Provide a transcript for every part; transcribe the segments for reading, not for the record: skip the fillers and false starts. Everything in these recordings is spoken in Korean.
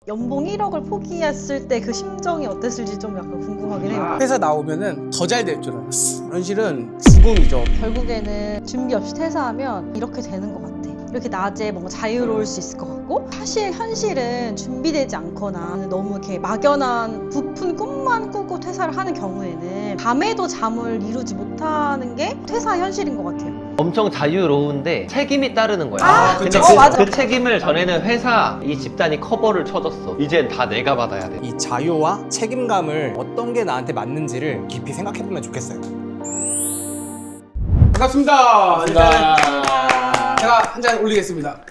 연봉 1억을 포기했을 때 그 심정이 어땠을지 좀 약간 궁금하긴 해요. 회사 나오면은 더 잘 될 줄 알았어. 현실은 죽음이죠. 결국에는 준비 없이 퇴사하면 이렇게 되는 것 같아. 이렇게 낮에 뭔가 자유로울 수 있을 것 같고, 사실 현실은 준비되지 않거나 너무 이렇게 막연한 부푼 꿈만 꾸고 퇴사를 하는 경우에는 밤에도 잠을 이루지 못하는 게 퇴사 현실인 것 같아요. 엄청 자유로운데 책임이 따르는 거야. 아, 근데 그쵸. 맞아. 그 책임을 전에는 회사, 이 집단이 커버를 쳐줬어. 이젠 다 내가 받아야 돼. 이 자유와 책임감을 어떤 게 나한테 맞는지를 깊이 생각해보면 좋겠어요. 반갑습니다. 제가 한 잔 올리겠습니다.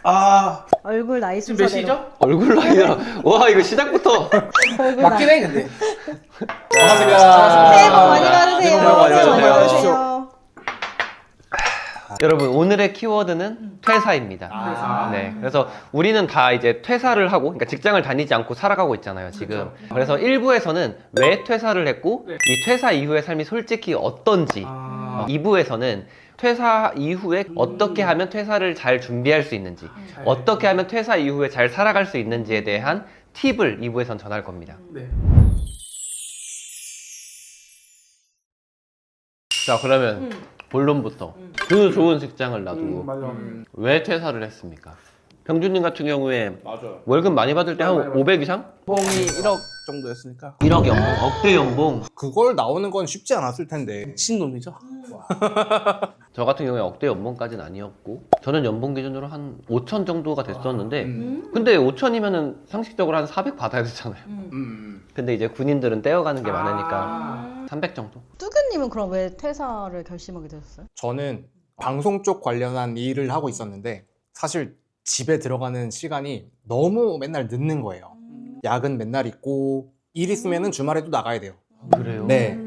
얼굴 나이 지금 몇 순서대로. 시죠? 얼굴 나이라. 와, 이거 시작부터. 얼굴 맞긴 나이. 해 근데. 반갑습니다. 새해 복 많이 받으세요. 새해 복 많이 새해 복 많이 받으십시오. 받으세요. 여러분, 오늘의 키워드는 퇴사입니다. 퇴사. 네. 그래서 우리는 다 이제 퇴사를 하고, 그러니까 직장을 다니지 않고 살아가고 있잖아요, 지금. 그래서 1부에서는 왜 퇴사를 했고, 이 퇴사 이후의 삶이 솔직히 어떤지, 2부에서는 퇴사 이후에 어떻게 하면 퇴사를 잘 준비할 수 있는지, 어떻게 하면 퇴사 이후에 잘 살아갈 수 있는지에 대한 팁을 2부에선 전할 겁니다. 네. 자, 그러면 본론부터. 그 좋은 직장을 놔두고 맞아. 왜 퇴사를 했습니까? 병준님 같은 경우에 맞아요. 월급 많이 받을 때 한 500 이상? 봉이 1억 정도였으니까 1억 연봉, 억대 연봉. 그걸 나오는 건 쉽지 않았을 텐데 미친놈이죠. 저 같은 경우에 억대 연봉까지는 아니었고, 저는 연봉 기준으로 한 5천 정도가 됐었는데, 근데 5천이면은 상식적으로 한 400 받아야 되잖아요. 근데 이제 군인들은 떼어가는 게 많으니까 300 정도? 뚜규님은 그럼 왜 퇴사를 결심하게 되셨어요? 저는 방송 쪽 관련한 일을 하고 있었는데 사실 집에 들어가는 시간이 너무 맨날 늦는 거예요. 야근 맨날 있고 일 있으면은 주말에도 나가야 돼요. 그래요? 네.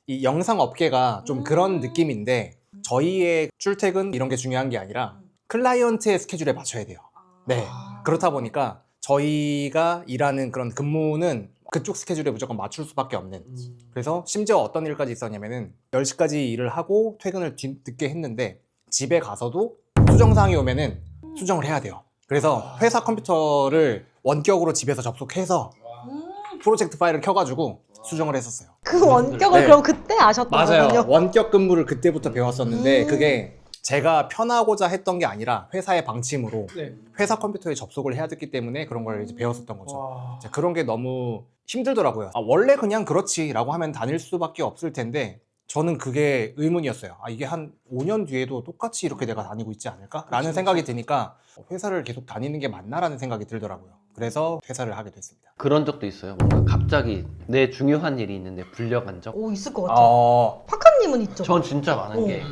이 영상 업계가 좀 그런 느낌인데 저희의 출퇴근 이런 게 중요한 게 아니라 클라이언트의 스케줄에 맞춰야 돼요. 네. 그렇다 보니까 저희가 일하는 그런 근무는 그쪽 스케줄에 무조건 맞출 수밖에 없는. 그래서 심지어 어떤 일까지 있었냐면은 10시까지 일을 하고 퇴근을 늦게 했는데 집에 가서도 수정사항이 오면은 수정을 해야 돼요. 그래서 회사 컴퓨터를 원격으로 집에서 접속해서 프로젝트 파일을 켜가지고 수정을 했었어요. 그 원격을 네. 그럼 그때 아셨던 거군요. 원격 근무를 그때부터 배웠었는데 그게 제가 편하고자 했던 게 아니라 회사의 방침으로 회사 컴퓨터에 접속을 해야 됐기 때문에 그런 걸 이제 배웠었던 거죠. 이제 그런 게 너무 힘들더라고요. 원래 그냥 그렇지라고 하면 다닐 수밖에 없을 텐데 저는 그게 의문이었어요. 이게 한 5년 뒤에도 똑같이 이렇게 내가 다니고 있지 않을까? 라는 생각이 드니까 회사를 계속 다니는 게 맞나라는 생각이 들더라고요. 그래서 퇴사를 하게 됐습니다. 그런 적도 있어요. 뭔가 갑자기 내 중요한 일이 있는데 불려간 적? 오, 있을 것 같아요. 파카님은 있죠? 전 진짜 많은 오. 게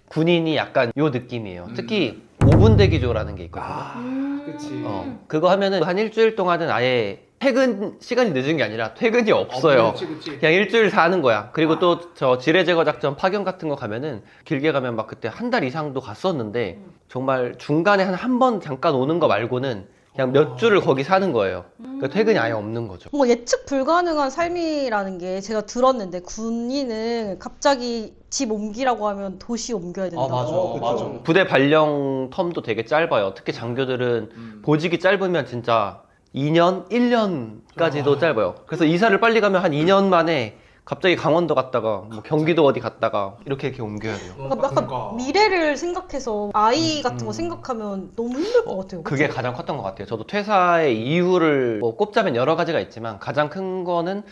군인이 약간 요 느낌이에요. 특히 5분 대기조라는 게 있거든요. 그치. 그거 하면은 한 일주일 동안은 아예 퇴근 시간이 늦은 게 아니라 퇴근이 없어요. 그치. 그냥 일주일 사는 거야. 그리고 또 저 지뢰 제거 작전 파견 같은 거 가면은 길게 가면 막 그때 한 달 이상도 갔었는데 정말 중간에 한 번 잠깐 오는 거 말고는 그냥 몇 주를 거기 사는 거예요. 그러니까 퇴근이 아예 없는 거죠. 뭔가 예측 불가능한 삶이라는 게 제가 들었는데 군인은 갑자기 집 옮기라고 하면 도시 옮겨야 된다고. 맞아. 부대 발령 텀도 되게 짧아요. 특히 장교들은 보직이 짧으면 진짜 2년, 1년까지도 짧아요. 그래서 이사를 빨리 가면 한 2년 만에 갑자기 강원도 갔다가 뭐 경기도 어디 갔다가 이렇게 옮겨야 돼요. 그러니까 약간 미래를 생각해서 아이 같은 거 생각하면 너무 힘들 것 같아요. 그게 그쵸? 가장 컸던 것 같아요. 저도 퇴사의 이유를 뭐 꼽자면 여러 가지가 있지만 가장 큰 거는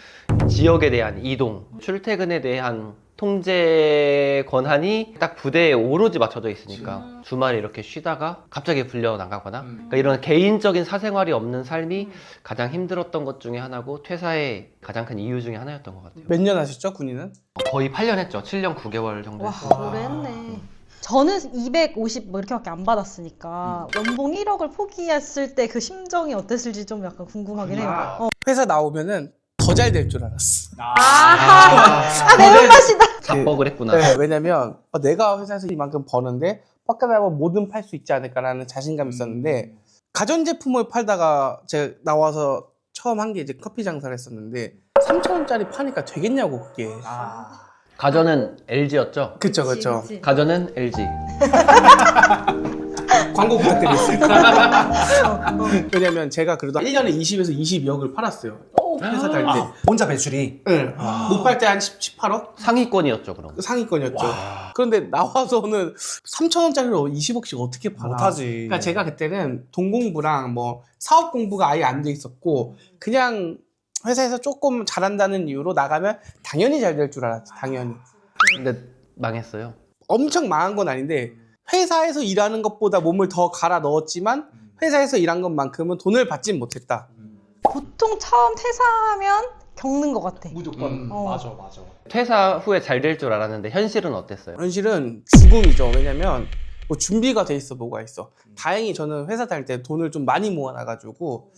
지역에 대한 이동, 출퇴근에 대한 통제 권한이 딱 부대에 오로지 맞춰져 있으니까 주말에 이렇게 쉬다가 갑자기 불려 나가거나 그러니까 이런 개인적인 사생활이 없는 삶이 가장 힘들었던 것 중에 하나고 퇴사의 가장 큰 이유 중에 하나였던 것 같아요. 몇 년 하셨죠, 군인은? 거의 8년 했죠. 7년 9개월 정도 와, 했어요. 오래 했네. 저는 250 뭐 이렇게밖에 안 받았으니까 연봉 1억을 포기했을 때 그 심정이 어땠을지 좀 약간 궁금하긴 해요. 회사 나오면은 더 잘 될 줄 알았어. 매운맛이다. 잡벅을 했구나. 네, 왜냐면 내가 회사에서 이만큼 버는데 밖에 나가면 뭐든 팔 수 있지 않을까라는 자신감이 있었는데 가전제품을 팔다가 제가 나와서 처음 한 게 이제 커피 장사를 했었는데 3,000원짜리 파니까 되겠냐고 그게. 가전은 LG였죠? 그쵸. 그치. 가전은 LG. 광고 부탁드리겠습니다. 왜냐면 제가 그래도 1년에 20에서 22억을 팔았어요. 회사 다닐 때. 혼자 매출이 네. 못 팔 때 한 18억? 상위권이었죠, 그럼. 상위권이었죠. 그런데 나와서는 3,000원짜리로 20억씩 어떻게 팔아? 못하지. 그러니까 제가 그때는 돈 공부랑 뭐 사업 공부가 아예 안 돼 있었고 그냥 회사에서 조금 잘한다는 이유로 나가면 당연히 잘 될 줄 알았지. 당연히. 근데 망했어요. 엄청 망한 건 아닌데 회사에서 일하는 것보다 몸을 더 갈아 넣었지만 회사에서 일한 것만큼은 돈을 받진 못했다. 보통 처음 퇴사하면 겪는 것 같아. 무조건 어. 맞아. 퇴사 후에 잘 될 줄 알았는데 현실은 어땠어요? 현실은 죽음이죠. 왜냐면 뭐 준비가 돼 있어 뭐가 있어. 다행히 저는 회사 다닐 때 돈을 좀 많이 모아놔가지고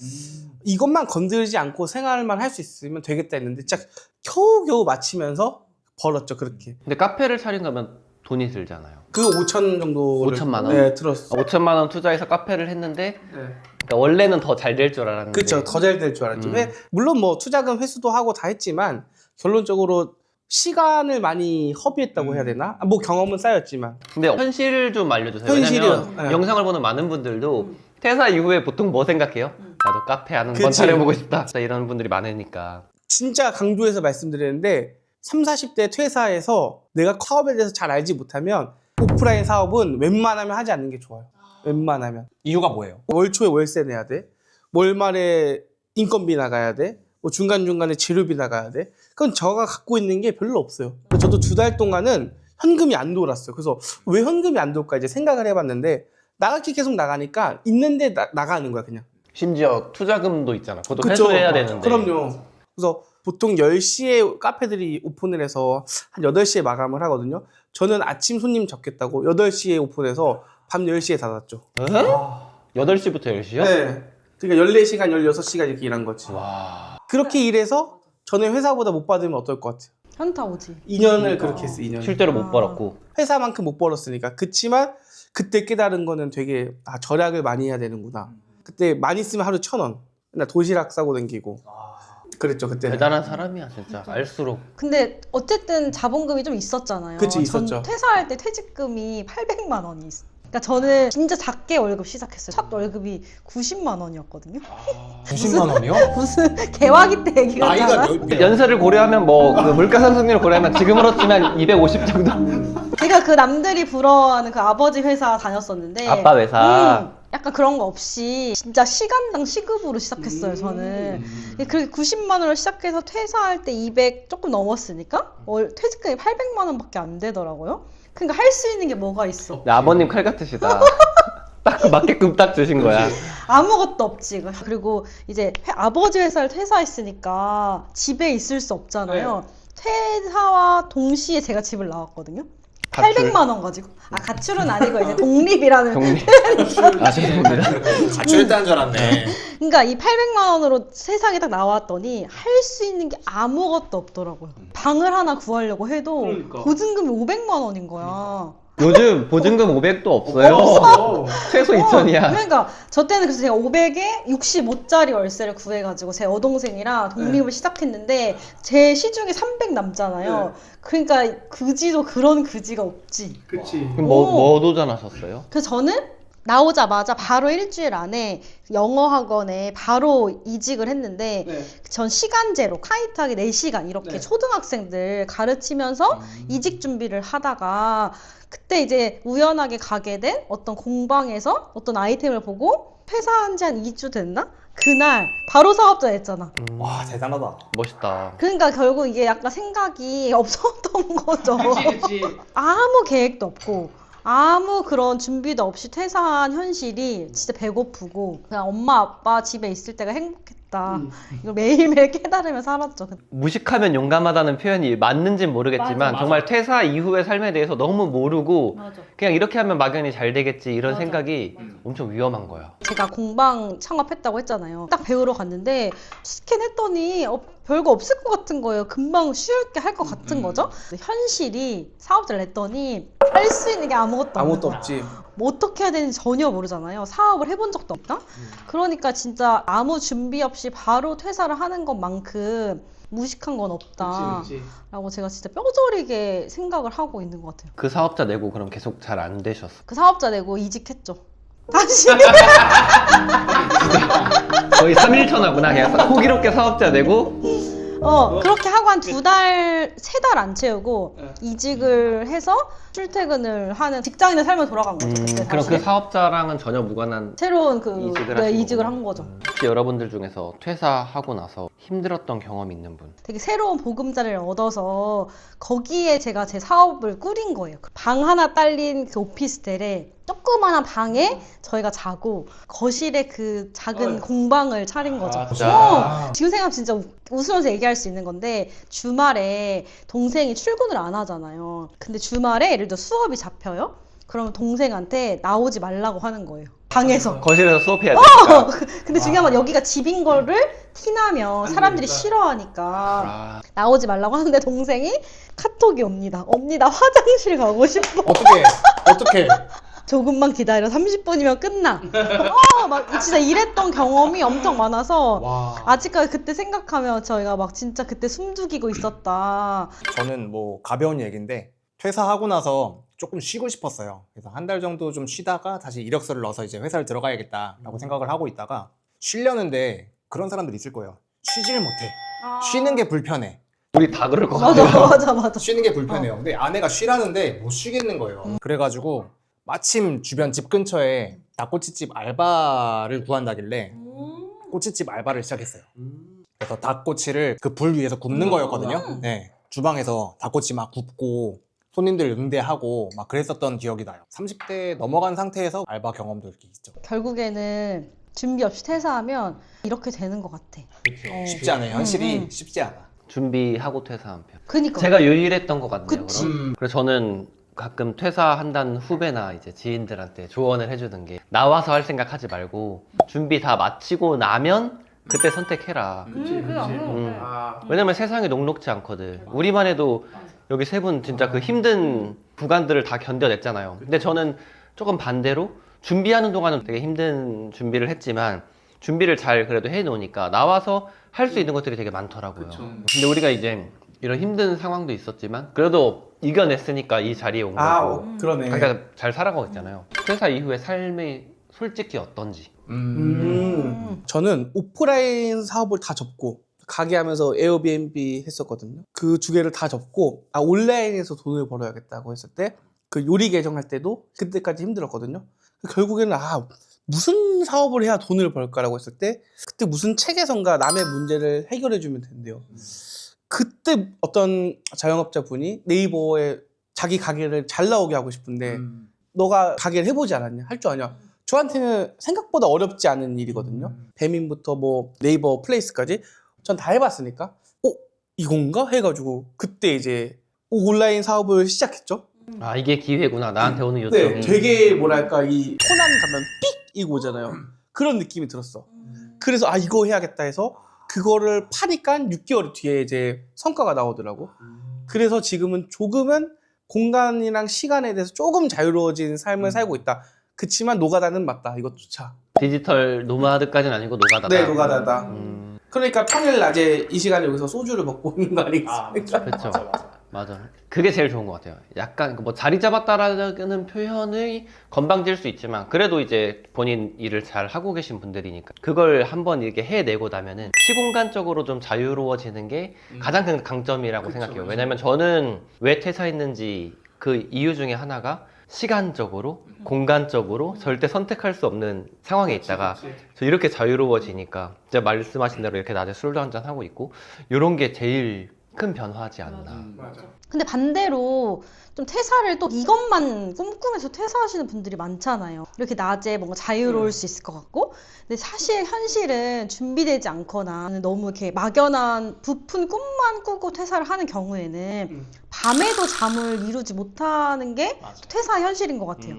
이것만 건드리지 않고 생활만 할 수 있으면 되겠다 했는데 진짜 겨우겨우 마치면서 벌었죠 그렇게. 근데 카페를 차린 거면 돈이 들잖아요. 그 5천 정도를 5천만 원? 네 들었어. 5천만 원 투자해서 카페를 했는데 네. 그러니까 원래는 더 잘 될 줄 알았는데 그렇죠. 더 잘 될 줄 알았죠. 물론 뭐 투자금 회수도 하고 다 했지만 결론적으로 시간을 많이 허비했다고 해야 되나? 뭐 경험은 쌓였지만. 근데 현실 좀 알려주세요. 현실이요? 왜냐면 네. 영상을 보는 많은 분들도 퇴사 이후에 보통 뭐 생각해요? 나도 카페 하는 번 그치. 차려보고 싶다. 진짜 이런 분들이 많으니까. 진짜 강조해서 말씀드리는데 30, 40대 퇴사해서 내가 사업에 대해서 잘 알지 못하면 오프라인 사업은 웬만하면 하지 않는 게 좋아요. 웬만하면. 이유가 뭐예요? 월 초에 월세 내야 돼. 월 말에 인건비 나가야 돼. 뭐 중간중간에 재료비 나가야 돼. 그건 제가 갖고 있는 게 별로 없어요. 저도 2달 동안은 현금이 안 돌았어요. 그래서 왜 현금이 안 돌까 이제 생각을 해봤는데 나갈 게 계속 나가니까 있는데 나가는 거야 그냥. 심지어 투자금도 있잖아. 그것도 그쵸? 회수해야 되는데. 그럼요. 그래서 보통 10시에 카페들이 오픈을 해서 한 8시에 마감을 하거든요. 저는 아침 손님 잡겠다고 8시에 오픈해서 밤 10시에 닫았죠. 8시부터 10시요? 네. 그러니까 14시간, 16시간 이렇게 일한 거지. 와. 그렇게 일해서 전에 회사보다 못 받으면 어떨 것 같아요? 현타 오지. 2년을 그렇게 했어, 2년. 실제로 못 벌었고. 회사만큼 못 벌었으니까. 그치만 그때 깨달은 거는 되게 절약을 많이 해야 되는구나. 그때 많이 쓰면 하루 1,000원. 나 도시락 싸고 댕기고. 그랬죠, 그때. 대단한 사람이야 진짜. 알수록. 근데 어쨌든 자본금이 좀 있었잖아요. 그치, 전 있었죠. 퇴사할 때 퇴직금이 800만 원이 있어. 그러니까 저는 진짜 작게 월급 시작했어요. 첫 월급이 90만 원이었거든요. 90만 원이요? 무슨 개화기 때 얘기 나이가 같잖아. 연세를 고려하면 뭐 그 물가 상승률을 고려하면 지금으로 치면 250 정도. 제가 그 남들이 부러워하는 그 아버지 회사 다녔었는데 아빠 회사. 약간 그런 거 없이 진짜 시간당 시급으로 시작했어요 저는. 그렇게 90만 원으로 시작해서 퇴사할 때 200 조금 넘었으니까 퇴직금이 800만 원밖에 안 되더라고요. 그러니까 할 수 있는 게 뭐가 있어. 아버님 칼 같으시다. 딱 맞게끔 딱 주신 거야. 아무것도 없지. 그리고 이제 아버지 회사를 퇴사했으니까 집에 있을 수 없잖아요. 퇴사와 동시에 제가 집을 나왔거든요. 가출. 800만 원 가지고. 아, 가출은 아니고 이제 독립이라는. 독립. 아 죄송합니다. 가출했다는 줄 알았네. 그러니까 이 800만 원으로 세상에 딱 나왔더니 할 수 있는 게 아무것도 없더라고요. 방을 하나 구하려고 해도 보증금이 500만 원인 거야. 요즘 보증금 500도 없어요. 최소 2,000이야. 그러니까 저 때는 그래서 제가 500에 65짜리 월세를 구해가지고 제 여동생이랑 독립을 시작했는데 제 시중에 300 남잖아요. 그러니까 그지도 그런 그지가 없지. 그치. 그럼 뭐 도전하셨어요? 그래서 저는 나오자마자 바로 일주일 안에 영어 학원에 바로 이직을 했는데 전 시간제로 카이트하기 4시간 이렇게 초등학생들 가르치면서 이직 준비를 하다가 그때 이제 우연하게 가게 된 어떤 공방에서 어떤 아이템을 보고 퇴사한 지 한 2주 됐나? 그날 바로 사업자 했잖아. 와 대단하다. 멋있다. 그러니까 결국 이게 약간 생각이 없었던 거죠. 아무 계획도 없고 아무 그런 준비도 없이 퇴사한 현실이 진짜 배고프고 그냥 엄마 아빠 집에 있을 때가 행복했다. 이걸 매일매일 깨달으며 살았죠. 무식하면 용감하다는 표현이 맞는지는 모르겠지만 맞아. 정말 퇴사 이후의 삶에 대해서 너무 모르고 맞아. 그냥 이렇게 하면 막연히 잘 되겠지 이런 맞아. 생각이 엄청 위험한 거야. 제가 공방 창업했다고 했잖아요. 딱 배우러 갔는데 스캔했더니 별거 없을 것 같은 거예요. 금방 쉽게 할 것 같은 거죠. 현실이 사업자를 냈더니 할 수 있는 게 아무것도 없지. 뭐 어떻게 해야 되는지 전혀 모르잖아요. 사업을 해본 적도 없다. 그러니까 진짜 아무 준비 없이 바로 퇴사를 하는 것만큼 무식한 건 없다. 라고 제가 진짜 뼈저리게 생각을 하고 있는 것 같아요. 그 사업자 내고 그럼 계속 잘 안 되셨어. 그 사업자 내고 이직했죠. 다시 거의 3일천하구나. 그냥 호기롭게 사업자 되고 그렇게 하고 한 2달, 3달 안 채우고 이직을 해서 출퇴근을 하는 직장인의 삶을 돌아간 거죠. 그때 그럼 사실. 그 사업자랑은 전혀 무관한 새로운 이직을 한 거죠. 혹시 여러분들 중에서 퇴사하고 나서 힘들었던 경험이 있는 분? 되게 새로운 보금자리를 얻어서 거기에 제가 제 사업을 꾸린 거예요. 방 하나 딸린 그 오피스텔에 조그마한 방에 저희가 자고 거실에 그 작은 공방을 차린 거죠. 지금 생각하면 진짜 웃으면서 얘기할 수 있는 건데 주말에 동생이 출근을 안 하잖아요. 근데 주말에 예를 들어 수업이 잡혀요? 그러면 동생한테 나오지 말라고 하는 거예요. 방에서. 거실에서 수업해야 되니까. 근데 중요한 건 여기가 집인 거를 티나면 사람들이 싫어하니까 나오지 말라고 하는데 동생이 카톡이 옵니다. 언니 나 화장실 가고 싶어. 어떻게? 조금만 기다려. 30분이면 끝나. 막 진짜 이랬던 경험이 엄청 많아서 아직까지 그때 생각하면 저희가 막 진짜 그때 숨죽이고 있었다. 저는 뭐 가벼운 얘기인데 퇴사하고 나서 조금 쉬고 싶었어요. 그래서 한 달 정도 좀 쉬다가 다시 이력서를 넣어서 이제 회사를 들어가야겠다라고 생각을 하고 있다가 쉬려는데 그런 사람들 있을 거예요. 쉬질 못해. 쉬는 게 불편해. 우리 다 그럴 것 같아요. 맞아. 쉬는 게 불편해요. 근데 아내가 쉬라는데 못 쉬겠는 거예요. 그래가지고 마침 주변 집 근처에 닭꼬치집 알바를 구한다길래 꼬치집 알바를 시작했어요. 그래서 닭꼬치를 그 불 위에서 굽는 거였거든요. 네, 주방에서 닭꼬치 막 굽고 손님들 응대하고 막 그랬었던 기억이 나요. 30대 넘어간 상태에서 알바 경험도 이렇게 있죠. 결국에는 준비 없이 퇴사하면 이렇게 되는 것 같아. 쉽지 않아요. 현실이 쉽지 않아. 준비하고 퇴사한 편. 그니까. 제가 유일했던 것 같네요. 그치. 그럼. 그래서 저는 가끔 퇴사한다는 후배나 이제 지인들한테 조언을 해주는 게 나와서 할 생각 하지 말고 준비 다 마치고 나면 그때 선택해라. 왜냐면 세상이 녹록지 않거든. 우리만 해도 여기 세 분 진짜 그 힘든 구간들을 다 견뎌냈잖아요. 근데 저는 조금 반대로 준비하는 동안은 되게 힘든 준비를 했지만 준비를 잘 그래도 해놓으니까 나와서 할 수 있는 것들이 되게 많더라고요. 근데 우리가 이제 이런 힘든 상황도 있었지만 그래도 이겨냈으니까 이 자리에 온 거고 그러네. 그러니까 잘 살아가고 있잖아요. 퇴사 이후에 삶이 솔직히 어떤지. 저는 오프라인 사업을 다 접고 가게 하면서 에어비앤비 했었거든요. 그 두 개를 다 접고 온라인에서 돈을 벌어야겠다고 했을 때 그 요리 계정할 때도 그때까지 힘들었거든요. 결국에는 무슨 사업을 해야 돈을 벌까라고 했을 때 그때 무슨 책에선가 남의 문제를 해결해 주면 된대요. 그때 어떤 자영업자분이 네이버에 자기 가게를 잘 나오게 하고 싶은데 너가 가게를 해보지 않았냐? 할 줄 아냐? 저한테는 생각보다 어렵지 않은 일이거든요. 배민부터 뭐 네이버 플레이스까지 전 다 해봤으니까 이건가? 해가지고 그때 이제 온라인 사업을 시작했죠. 아 이게 기회구나. 나한테 오는 요청이. 네, 되게 뭐랄까 이 코난 가면 삑! 이거 오잖아요. 그런 느낌이 들었어. 그래서 이거 해야겠다 해서 그거를 파니까 6개월 뒤에 이제 성과가 나오더라고. 그래서 지금은 조금은 공간이랑 시간에 대해서 조금 자유로워진 삶을 살고 있다. 그치만 노가다는 맞다. 이것조차. 디지털 노마드까지는 아니고 노가다다. 네, 노가다다. 그러니까 평일 낮에 이 시간에 여기서 소주를 먹고 있는 거 아니겠습니까? 그렇죠. 맞아. 그게 제일 좋은 것 같아요. 약간 뭐 자리 잡았다라는 표현이 건방질 수 있지만 그래도 이제 본인 일을 잘 하고 계신 분들이니까 그걸 한번 이렇게 해내고 나면은 시공간적으로 좀 자유로워지는 게 가장 큰 강점이라고 생각해요. 왜냐면 저는 왜 퇴사했는지 그 이유 중에 하나가 시간적으로, 공간적으로 절대 선택할 수 없는 상황에 있다가 저 이렇게 자유로워지니까 진짜 말씀하신 대로 이렇게 낮에 술도 한잔 하고 있고 이런 게 제일 큰 변화지 않나. 근데 반대로 좀 퇴사를 또 이것만 꿈꾸면서 퇴사하시는 분들이 많잖아요. 이렇게 낮에 뭔가 자유로울 수 있을 것 같고. 근데 사실 현실은 준비되지 않거나 너무 이렇게 막연한 부푼 꿈만 꾸고 퇴사를 하는 경우에는 밤에도 잠을 이루지 못하는 게 퇴사 현실인 것 같아요.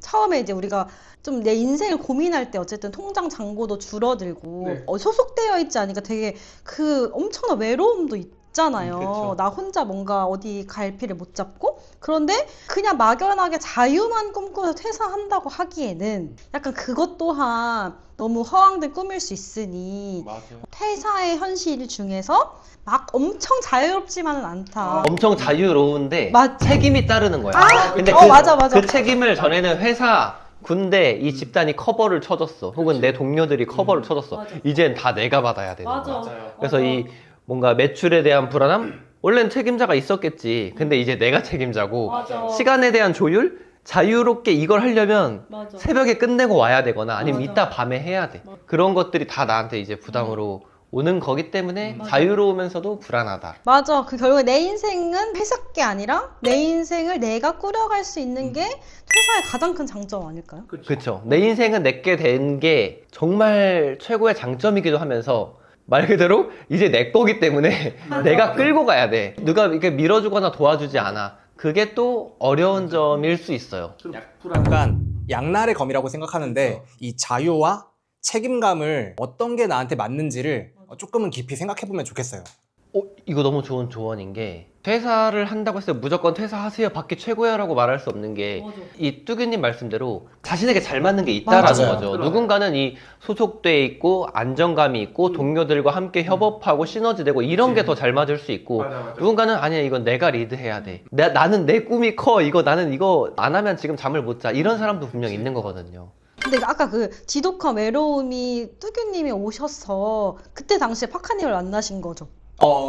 처음에 이제 우리가 좀 내 인생을 고민할 때 어쨌든 통장 잔고도 줄어들고 소속되어 있지 않으니까 되게 그 엄청난 외로움도 있잖아요. 그쵸. 나 혼자 뭔가 어디 갈피를 못 잡고 그런데 그냥 막연하게 자유만 꿈꾸면서 퇴사한다고 하기에는 약간 그것 또한 너무 허황된 꿈일 수 있으니 퇴사의 현실 중에서 막 엄청 자유롭지만은 않다. 엄청 자유로운데 맞지? 책임이 따르는 거야. 근데 맞아. 그 책임을 전에는 회사 군대 이 집단이 커버를 쳐줬어. 혹은 내 동료들이 커버를 쳐줬어. 맞아. 이젠 다 내가 받아야 되는 거야. 맞아요. 그래서 이 뭔가 매출에 대한 불안함? 원래는 책임자가 있었겠지. 근데 이제 내가 책임자고 맞아. 시간에 대한 조율? 자유롭게 이걸 하려면 맞아. 새벽에 끝내고 와야 되거나 아니면 맞아. 이따 밤에 해야 돼. 맞아. 그런 것들이 다 나한테 이제 부담으로 오는 거기 때문에 맞아. 자유로우면서도 불안하다. 맞아. 그 결국에 내 인생은 회사게 아니라 내 인생을 내가 꾸려갈 수 있는 게 회사의 가장 큰 장점 아닐까요? 그렇죠. 내 인생은 내게 된 게 정말 최고의 장점이기도 하면서 말 그대로 이제 내 거기 때문에 내가 끌고 가야 돼. 누가 이렇게 밀어주거나 도와주지 않아. 그게 또 어려운 점일 수 있어요. 약간 양날의 검이라고 생각하는데 이 자유와 책임감을 어떤 게 나한테 맞는지를 조금은 깊이 생각해보면 좋겠어요. 이거 너무 좋은 조언인 게 퇴사를 한다고 해서 무조건 퇴사하세요 밖에 최고야 라고 말할 수 없는 게 이 뚜기님 말씀대로 자신에게 잘 맞는 게 있다라는 맞아요. 거죠. 누군가는 이 소속돼 있고 안정감이 있고 동료들과 함께 협업하고 시너지되고 이런 게 더 잘 맞을 수 있고 누군가는 아니야 이건 내가 리드해야 돼. 나는 내 꿈이 커. 나는 이거 안 하면 지금 잠을 못 자. 이런 사람도 분명 있는 거거든요. 근데 아까 그 지독한 외로움이 뚜규님이 오셔서 그때 당시에 파카님을 만나신 거죠.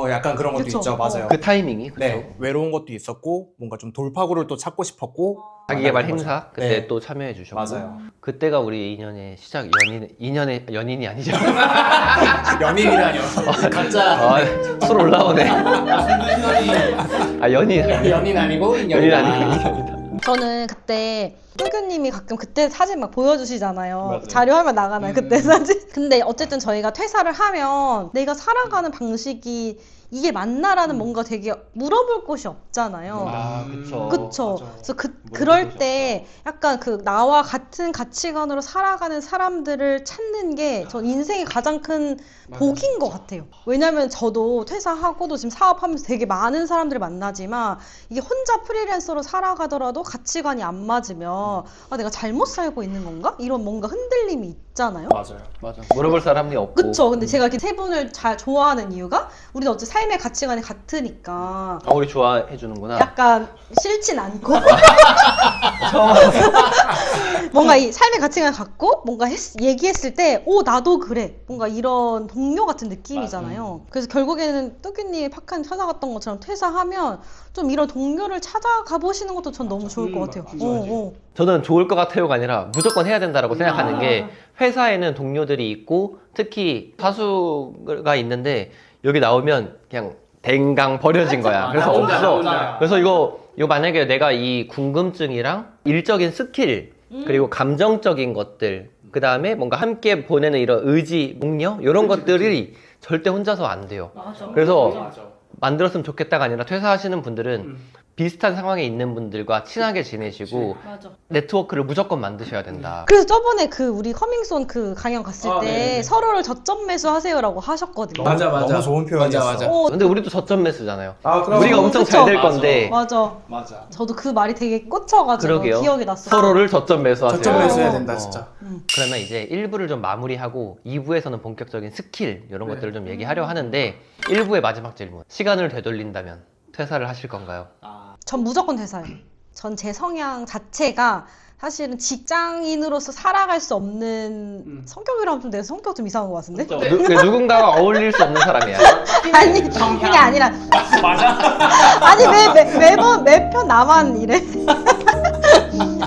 약간 그런 것도 그쵸? 있죠. 맞아요. 그 타이밍이 그렇죠. 네, 외로운 것도 있었고 뭔가 좀 돌파구를 또 찾고 싶었고 자기개발 만나는 행사 거죠. 그때 네. 또 참여해 주셨고 맞아요. 그때가 우리 2년의 시작 연인이 아니죠. 연인이라뇨. 각자 술 올라오네. 연인 연인 아니고 연인 인연이다. 아니고 인연이다. 저는 그때 뚜규님이 가끔 그때 사진 막 보여주시잖아요. 자료화면 나가나요? 그때 사진? 근데 어쨌든 저희가 퇴사를 하면 내가 살아가는 방식이 이게 맞나라는 뭔가 되게 물어볼 곳이 없잖아요. 그쵸. 그쵸. 그래서 그럴 때 약간 그 나와 같은 가치관으로 살아가는 사람들을 찾는 게 전 인생의 가장 큰 복인 것 같아요. 왜냐면 저도 퇴사하고도 지금 사업하면서 되게 많은 사람들을 만나지만 이게 혼자 프리랜서로 살아가더라도 가치관이 안 맞으면 내가 잘못 살고 있는 건가? 이런 뭔가 흔들림이 있잖아요. 맞아. 물어볼 사람이 없고. 그쵸. 근데 제가 이렇게 세 분을 잘 좋아하는 이유가 우리는 어째 삶의 가치관이 같으니까 우리 좋아해 주는구나. 약간 싫진 않고 처음 알았어. 뭔가 이 삶의 가치관을 갖고 뭔가 얘기했을 때 나도 그래 뭔가 이런 동료 같은 느낌이잖아요. 그래서 결국에는 뚜규님 파칸 찾아갔던 것처럼 퇴사하면 좀 이런 동료를 찾아가 보시는 것도 전 너무 좋을 것 같아요. 저는 좋을 것 같아요가 아니라 무조건 해야 된다라고 생각하는 게 회사에는 동료들이 있고 특히 사수가 있는데 여기 나오면 그냥 댕강 버려진 거야. 그래서 없어. 그래서 이거 만약에 내가 이 궁금증이랑 일적인 스킬 그리고 감정적인 것들 그 다음에 뭔가 함께 보내는 이런 의지, 목려 이런 것들이 절대 혼자서 안 돼요. 그래서 만들었으면 좋겠다가 아니라 퇴사하시는 분들은 비슷한 상황에 있는 분들과 친하게 지내시고 네트워크를 무조건 만드셔야 된다. 그래서 저번에 그 우리 커밍손 그 강연 갔을 때 네네. 서로를 저점 매수하세요라고 하셨거든요. 맞아. 너무 좋은 표현이었어. 맞아. 근데 우리도 저점 매수잖아요. 그럼 우리가 엄청 잘 될 그쵸? 건데 맞아. 저도 그 말이 되게 꽂혀가지고 그러게요. 기억이 났어요. 서로를 저점 매수하세요. 저점 매수해야 어. 된다 진짜. 그러면 이제 1부를 좀 마무리하고 2부에서는 본격적인 스킬 이런 것들을 좀 얘기하려 하는데 1부의 마지막 질문. 시간을 되돌린다면 퇴사를 하실 건가요? 전 무조건 퇴사예요. 전 제 성향 자체가 사실은 직장인으로서 살아갈 수 없는 성격이라면 좀 내 성격 좀 이상한 것 같은데? 누군가와 어울릴 수 없는 사람이야. 아니 그게 아니라 아니 매번 매편 나만 이래.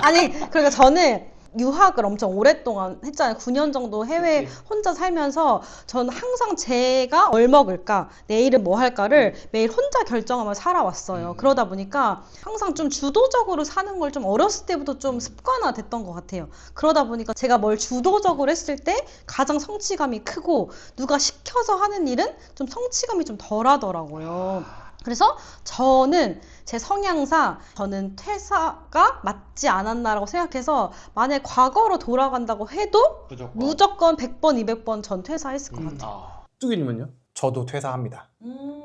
아니 그러니까 저는 유학을 엄청 오랫동안 했잖아요. 9년 정도 해외 혼자 살면서 저는 항상 제가 뭘 먹을까, 내일은 뭐 할까를 매일 혼자 결정하면서 살아왔어요. 그러다 보니까 항상 좀 주도적으로 사는 걸 좀 어렸을 때부터 좀 습관화됐던 것 같아요. 그러다 보니까 제가 뭘 주도적으로 했을 때 가장 성취감이 크고 누가 시켜서 하는 일은 좀 성취감이 좀 덜하더라고요. 그래서 저는 제 성향상 저는 퇴사가 맞지 않았나라고 생각해서 만약 과거로 돌아간다고 해도 무조건 100번, 200번 전 퇴사했을 것 같아요. 뚜기님은요? 저도 퇴사합니다.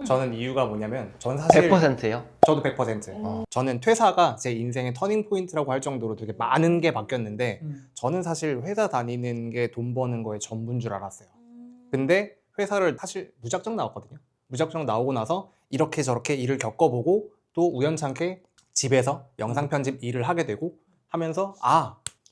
저는 이유가 뭐냐면 전 사실 100%예요? 저도 100%. 저는 퇴사가 제 인생의 터닝 포인트라고 할 정도로 되게 많은 게 바뀌었는데 저는 사실 회사 다니는 게 돈 버는 거의 전부인 줄 알았어요. 근데 회사를 사실 무작정 나왔거든요. 무작정 나오고 나서 이렇게 저렇게 일을 겪어보고 또 우연찮게 집에서 영상 편집 일을 하게 되고 하면서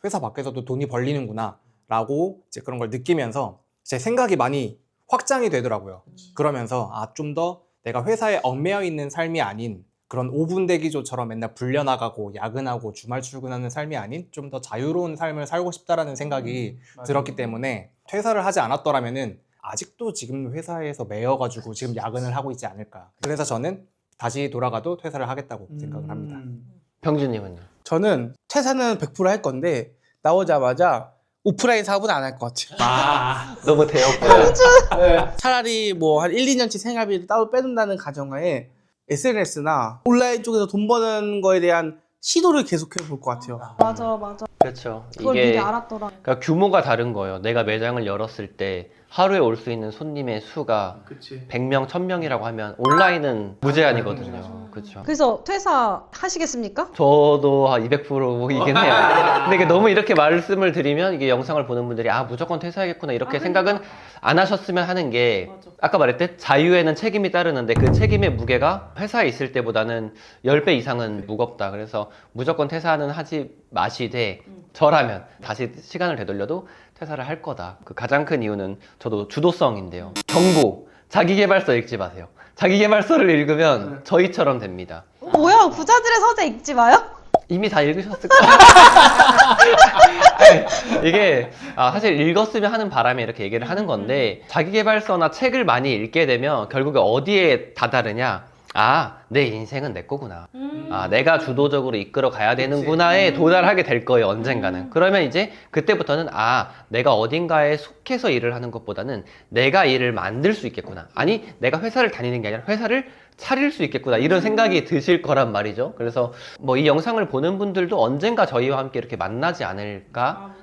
회사 밖에서도 돈이 벌리는구나 라고 이제 그런 걸 느끼면서 제 생각이 많이 확장이 되더라고요. 그러면서 좀 더 내가 회사에 얽매여 있는 삶이 아닌 그런 5분 대기조처럼 맨날 불려나가고 야근하고 주말 출근하는 삶이 아닌 좀 더 자유로운 삶을 살고 싶다라는 생각이 들었기 때문에 퇴사를 하지 않았더라면은 아직도 지금 회사에서 매여가지고 지금 야근을 하고 있지 않을까. 그래서 저는 다시 돌아가도 퇴사를 하겠다고 생각을 합니다. 병준님은요? 저는 퇴사는 100%할 건데 나오자마자 오프라인 사업은 안 할 것 같아요. 너무 대역구나. 차라리 뭐 한 1, 2년치 생활비를 따로 빼둔다는 가정하에 SNS나 온라인 쪽에서 돈 버는 거에 대한 시도를 계속해 볼 것 같아요. 맞아, 맞아. 그렇죠. 그걸 미리 이게 알았더라. 그러니까 규모가 다른 거예요. 내가 매장을 열었을 때 하루에 올 수 있는 손님의 수가 그치. 100명, 1000명이라고 하면 온라인은 무제한이거든요. 그렇죠. 그래서 퇴사 하시겠습니까? 저도 한 200%이긴 해요. 근데 이게 너무 이렇게 말씀을 드리면 이게 영상을 보는 분들이 무조건 퇴사하겠구나 이렇게 생각은 안 하셨으면 하는 게 아까 말했듯 자유에는 책임이 따르는데 그 책임의 무게가 회사에 있을 때보다는 10배 이상은 무겁다. 그래서 무조건 퇴사는 하지 마시되 저라면 다시 시간을 되돌려도 퇴사를 할 거다. 그 가장 큰 이유는 저도 주도성인데요. 정보, 자기계발서 읽지 마세요. 자기계발서를 읽으면 저희처럼 됩니다. 뭐야, 부자들의 서재 읽지 마요? 이미 다 읽으셨을 거예요. 아니, 이게 사실 읽었으면 하는 바람에 이렇게 얘기를 하는 건데 자기계발서나 책을 많이 읽게 되면 결국에 어디에 다다르냐? 내 인생은 내 거구나. 내가 주도적으로 이끌어 가야 되는구나에 도달하게 될 거예요, 언젠가는. 그러면 이제 그때부터는 내가 어딘가에 속해서 일을 하는 것보다는 내가 일을 만들 수 있겠구나. 아니, 내가 회사를 다니는 게 아니라 회사를 차릴 수 있겠구나. 이런 생각이 드실 거란 말이죠. 그래서 뭐 이 영상을 보는 분들도 언젠가 저희와 함께 이렇게 만나지 않을까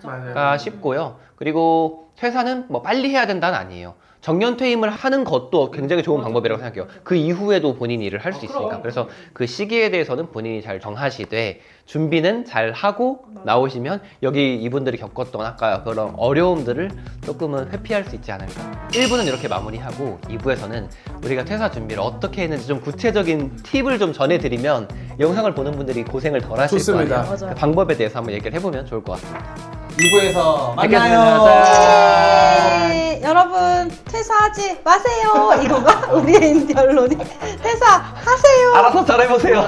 싶고요. 그리고 퇴사는 뭐 빨리 해야 된다는 아니에요. 정년 퇴임을 하는 것도 굉장히 좋은 방법이라고 생각해요. 그 이후에도 본인이 일을 할 수 있으니까. 그래서 그 시기에 대해서는 본인이 잘 정하시되 준비는 잘 하고 나오시면 여기 이분들이 겪었던 아까 그런 어려움들을 조금은 회피할 수 있지 않을까. 1부는 이렇게 마무리하고 2부에서는 우리가 퇴사 준비를 어떻게 했는지 좀 구체적인 팁을 좀 전해드리면 영상을 보는 분들이 고생을 덜 하실 좋습니다. 거예요. 맞아요. 그 방법에 대해서 한번 얘기를 해보면 좋을 것 같습니다. 2부에서 뵙겠습니다. 네, 여러분 퇴사하지 마세요. 이거가 우리의 결론이 퇴사하세요. 알아서 잘해보세요.